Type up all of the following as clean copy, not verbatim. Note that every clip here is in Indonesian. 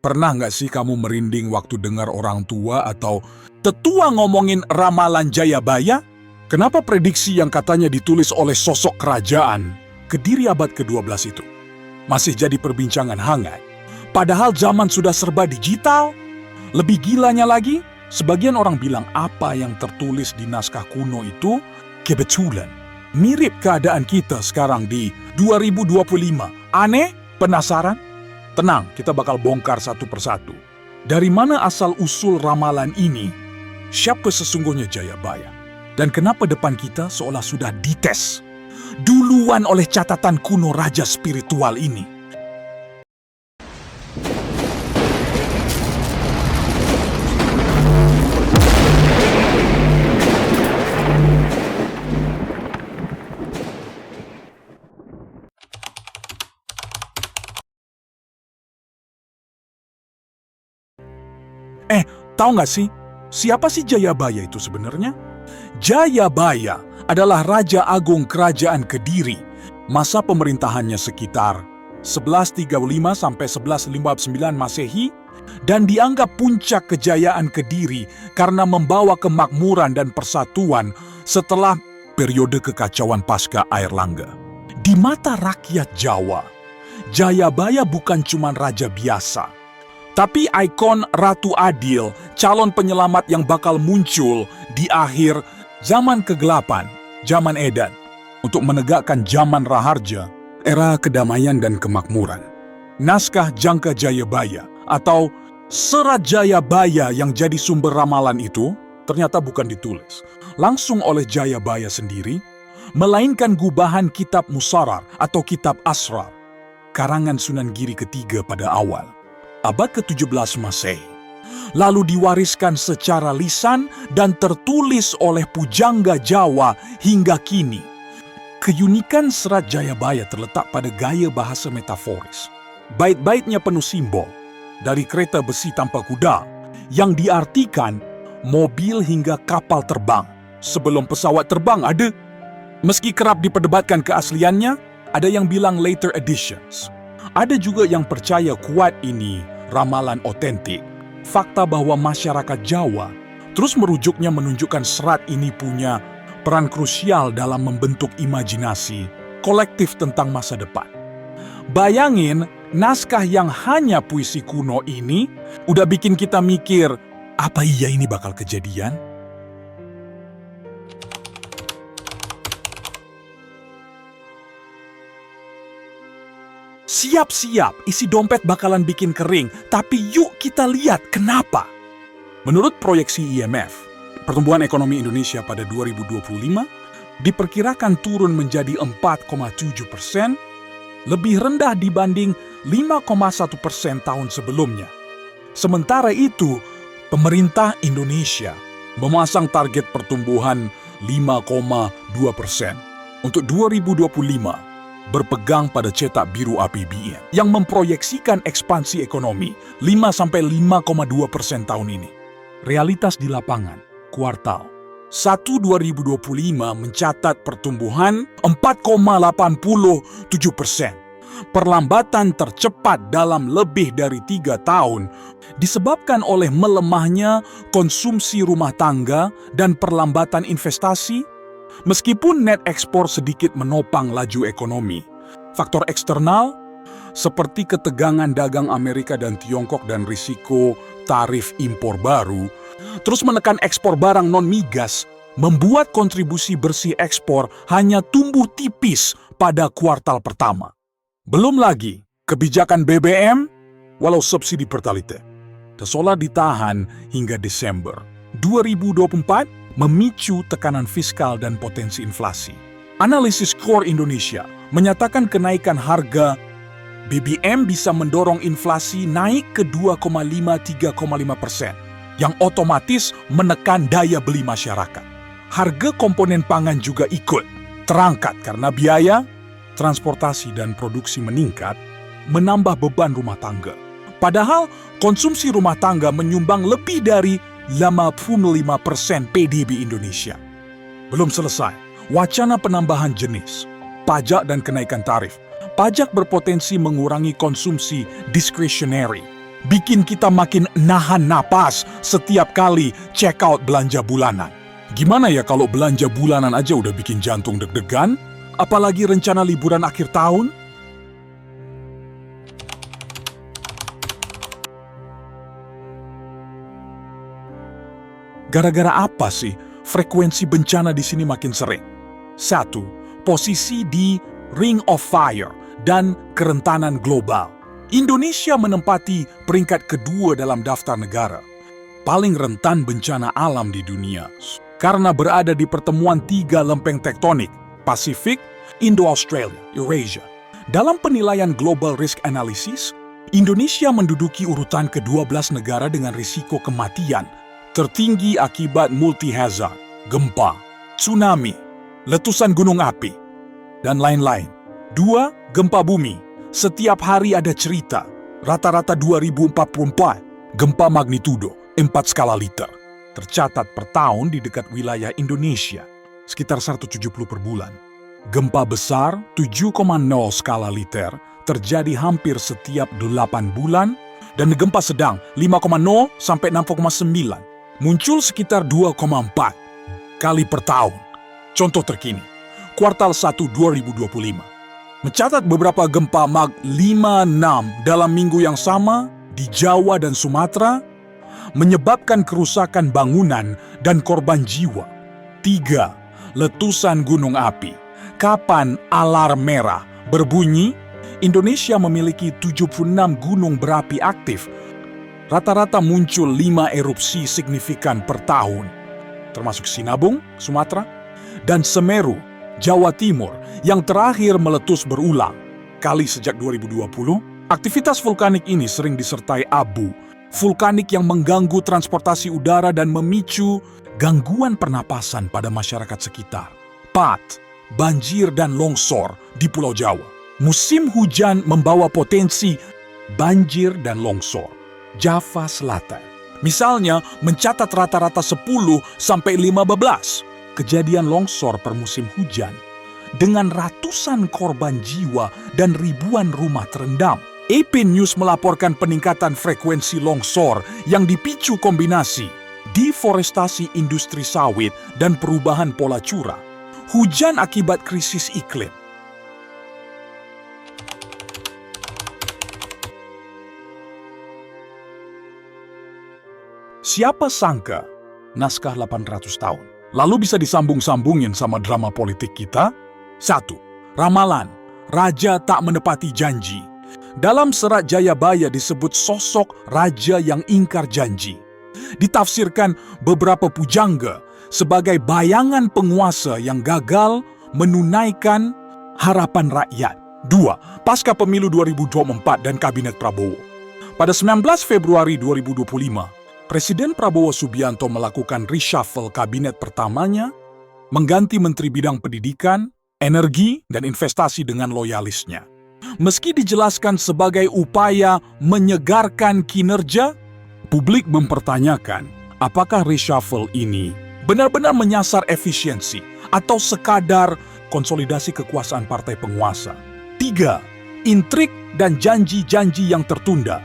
Pernah nggak sih kamu merinding waktu dengar orang tua atau tetua ngomongin ramalan Jayabaya? Kenapa prediksi yang katanya ditulis oleh sosok kerajaan Kediri abad ke-12 itu masih jadi perbincangan hangat? Padahal zaman sudah serba digital. Lebih gilanya lagi, sebagian orang bilang apa yang tertulis di naskah kuno itu kebetulan mirip keadaan kita sekarang di 2025. Aneh? Penasaran? Tenang, kita bakal bongkar satu persatu. Dari mana asal-usul ramalan ini? Siapa sesungguhnya Jayabaya? Dan kenapa depan kita seolah sudah dites duluan oleh catatan kuno raja spiritual ini? Tahu nggak sih, siapa sih Jayabaya itu sebenarnya? Jayabaya adalah Raja Agung Kerajaan Kediri. Masa pemerintahannya sekitar 1135 sampai 1159 Masehi dan dianggap puncak kejayaan Kediri karena membawa kemakmuran dan persatuan setelah periode kekacauan pasca Air Langga. Di mata rakyat Jawa, Jayabaya bukan cuma raja biasa, tapi ikon Ratu Adil, calon penyelamat yang bakal muncul di akhir zaman kegelapan, zaman Edan, untuk menegakkan zaman Raharja, era kedamaian dan kemakmuran. Naskah Jangka Jayabaya atau Serat Jayabaya yang jadi sumber ramalan itu ternyata bukan ditulis langsung oleh Jayabaya sendiri, melainkan gubahan Kitab Musarar atau Kitab Asrar, karangan Sunan Giri ketiga pada awal abad ke-17 Masehi, lalu diwariskan secara lisan dan tertulis oleh pujangga Jawa hingga kini. Keunikan Serat Jayabaya terletak pada gaya bahasa metaforis. Bait-baitnya penuh simbol, dari kereta besi tanpa kuda, yang diartikan mobil hingga kapal terbang. Sebelum pesawat terbang ada. Meski kerap diperdebatkan keasliannya, ada yang bilang later editions. Ada juga yang percaya kuat ini ramalan otentik. Fakta bahwa masyarakat Jawa terus merujuknya menunjukkan serat ini punya peran krusial dalam membentuk imajinasi kolektif tentang masa depan. Bayangin, naskah yang hanya puisi kuno ini udah bikin kita mikir, apa iya ini bakal kejadian? Siap-siap, isi dompet bakalan bikin kering, tapi yuk kita lihat kenapa. Menurut proyeksi IMF, pertumbuhan ekonomi Indonesia pada 2025 diperkirakan turun menjadi 4,7%, lebih rendah dibanding 5,1% tahun sebelumnya. Sementara itu, pemerintah Indonesia memasang target pertumbuhan 5,2% untuk 2025. Berpegang pada cetak biru APBN yang memproyeksikan ekspansi ekonomi 5-5,2% tahun ini. Realitas di lapangan, kuartal 1 2025 mencatat pertumbuhan 4,87%. Perlambatan tercepat dalam lebih dari 3 tahun disebabkan oleh melemahnya konsumsi rumah tangga dan perlambatan investasi. Meskipun net ekspor sedikit menopang laju ekonomi, faktor eksternal seperti ketegangan dagang Amerika dan Tiongkok dan risiko tarif impor baru terus menekan ekspor barang non-migas, membuat kontribusi bersih ekspor hanya tumbuh tipis pada kuartal pertama. Belum lagi kebijakan BBM, walau subsidi Pertalite, seolah ditahan hingga Desember 2024, memicu tekanan fiskal dan potensi inflasi. Analisis Core Indonesia menyatakan kenaikan harga BBM bisa mendorong inflasi naik ke 2,5-3,5%, yang otomatis menekan daya beli masyarakat. Harga komponen pangan juga ikut terangkat karena biaya, transportasi dan produksi meningkat, menambah beban rumah tangga. Padahal konsumsi rumah tangga menyumbang lebih dari 55% PDB Indonesia. Belum selesai, wacana penambahan jenis, pajak dan kenaikan tarif. Pajak berpotensi mengurangi konsumsi discretionary, bikin kita makin nahan napas setiap kali check out belanja bulanan. Gimana ya kalau belanja bulanan aja udah bikin jantung deg-degan? Apalagi rencana liburan akhir tahun? Gara-gara apa sih frekuensi bencana di sini makin sering? 1. Posisi di Ring of Fire dan kerentanan global. Indonesia menempati peringkat kedua dalam daftar negara paling rentan bencana alam di dunia karena berada di pertemuan 3 lempeng tektonik, Pasifik, Indo-Australia, Eurasia. Dalam penilaian Global Risk Analysis, Indonesia menduduki urutan ke-12 negara dengan risiko kematian tertinggi akibat multi-hazard, gempa, tsunami, letusan gunung api, dan lain-lain. 2. Gempa bumi. Setiap hari ada cerita, rata-rata 2044, gempa magnitudo 4 skala liter. Tercatat per tahun di dekat wilayah Indonesia, sekitar 170 per bulan. Gempa besar 7,0 skala liter terjadi hampir setiap 8 bulan, dan gempa sedang 5,0 sampai 6,9 muncul sekitar 2,4 kali per tahun. Contoh terkini, kuartal 1 2025 mencatat beberapa gempa mag 5,6 dalam minggu yang sama di Jawa dan Sumatera, menyebabkan kerusakan bangunan dan korban jiwa. 3. Letusan gunung api. Kapan alarm merah berbunyi? Indonesia memiliki 76 gunung berapi aktif. Rata-rata muncul 5 erupsi signifikan per tahun, termasuk Sinabung, Sumatera, dan Semeru, Jawa Timur, yang terakhir meletus berulang kali sejak 2020. Aktivitas vulkanik ini sering disertai abu vulkanik yang mengganggu transportasi udara dan memicu gangguan pernapasan pada masyarakat sekitar. 4. Banjir dan longsor di Pulau Jawa. Musim hujan membawa potensi banjir dan longsor. Java Selatan, misalnya, mencatat rata-rata 10 sampai 15 kejadian longsor per musim hujan, dengan ratusan korban jiwa dan ribuan rumah terendam. AP News melaporkan peningkatan frekuensi longsor yang dipicu kombinasi deforestasi industri sawit dan perubahan pola curah, hujan akibat krisis iklim. Siapa sangka naskah 800 tahun lalu bisa disambung-sambungin sama drama politik kita? 1. Ramalan, raja tak menepati janji. Dalam serat Jayabaya disebut sosok raja yang ingkar janji. Ditafsirkan beberapa pujangga sebagai bayangan penguasa yang gagal menunaikan harapan rakyat. 2. Pasca pemilu 2024 dan Kabinet Prabowo. Pada 19 Februari 2025, Presiden Prabowo Subianto melakukan reshuffle kabinet pertamanya, mengganti Menteri Bidang Pendidikan, Energi, dan Investasi dengan loyalisnya. Meski dijelaskan sebagai upaya menyegarkan kinerja, publik mempertanyakan apakah reshuffle ini benar-benar menyasar efisiensi atau sekadar konsolidasi kekuasaan partai penguasa. 3. Intrik dan janji-janji yang tertunda.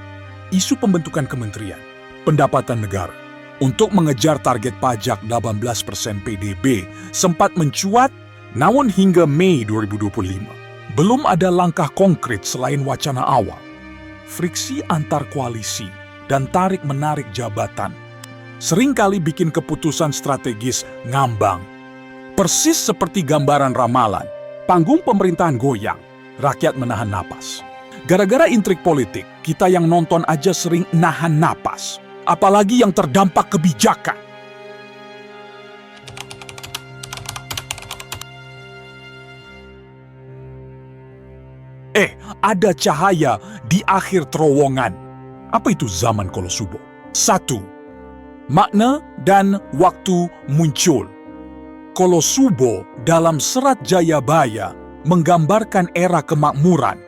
Isu pembentukan kementerian, pendapatan negara untuk mengejar target pajak 18% PDB sempat mencuat, namun hingga Mei 2025 belum ada langkah konkret selain wacana awal. Friksi antar koalisi dan tarik-menarik jabatan seringkali bikin keputusan strategis ngambang. Persis seperti gambaran ramalan, panggung pemerintahan goyang, rakyat menahan napas. Gara-gara intrik politik, kita yang nonton aja sering nahan napas, apalagi yang terdampak kebijakan. Ada cahaya di akhir terowongan. Apa itu zaman Kolosubo? 1. Makna dan waktu muncul. Kolosubo dalam serat Jayabaya menggambarkan era kemakmuran,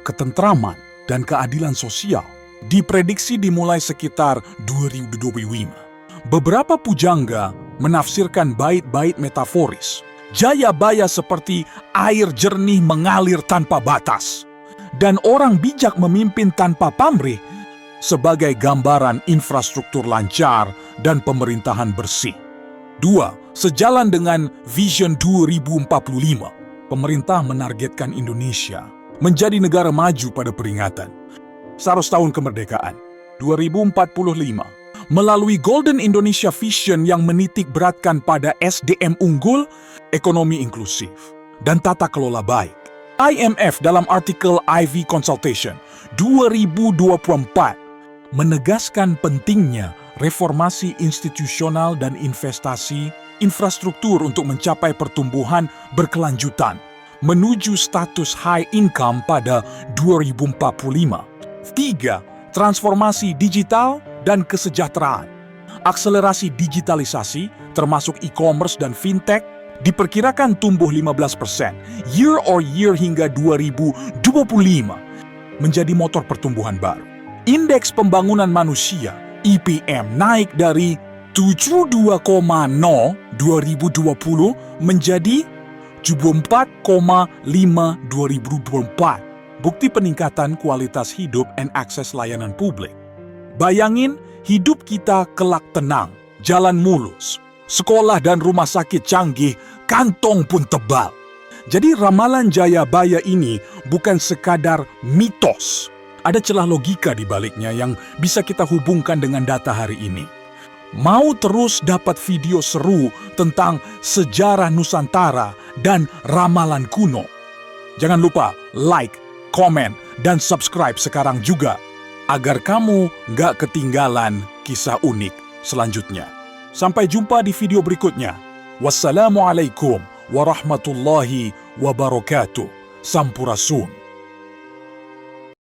ketentraman, dan keadilan sosial. Diprediksi dimulai sekitar 2025. Beberapa pujangga menafsirkan bait-bait metaforis. Jayabaya seperti air jernih mengalir tanpa batas, dan orang bijak memimpin tanpa pamrih sebagai gambaran infrastruktur lancar dan pemerintahan bersih. 2. Sejalan dengan Vision 2045, pemerintah menargetkan Indonesia menjadi negara maju pada peringatan 100 tahun kemerdekaan 2045 melalui Golden Indonesia Vision yang menitik beratkan pada SDM unggul, ekonomi inklusif, dan tata kelola baik. IMF dalam artikel IV Consultation 2024 menegaskan pentingnya reformasi institusional dan investasi infrastruktur untuk mencapai pertumbuhan berkelanjutan menuju status high income pada 2045. 3. Transformasi digital dan kesejahteraan. Akselerasi digitalisasi, termasuk e-commerce dan fintech, diperkirakan tumbuh 15% year on year hingga 2025, menjadi motor pertumbuhan baru. Indeks pembangunan manusia (IPM) naik dari 72,0 2020 menjadi 74,5 2024. Bukti peningkatan kualitas hidup dan akses layanan publik. Bayangin hidup kita kelak tenang, jalan mulus, sekolah dan rumah sakit canggih, kantong pun tebal. Jadi ramalan Jayabaya ini bukan sekadar mitos. Ada celah logika di baliknya yang bisa kita hubungkan dengan data hari ini. Mau terus dapat video seru tentang sejarah Nusantara dan ramalan kuno? Jangan lupa like, komen, dan subscribe sekarang juga agar kamu gak ketinggalan kisah unik selanjutnya. Sampai jumpa di video berikutnya. Wassalamualaikum warahmatullahi wabarakatuh. Sampurasun.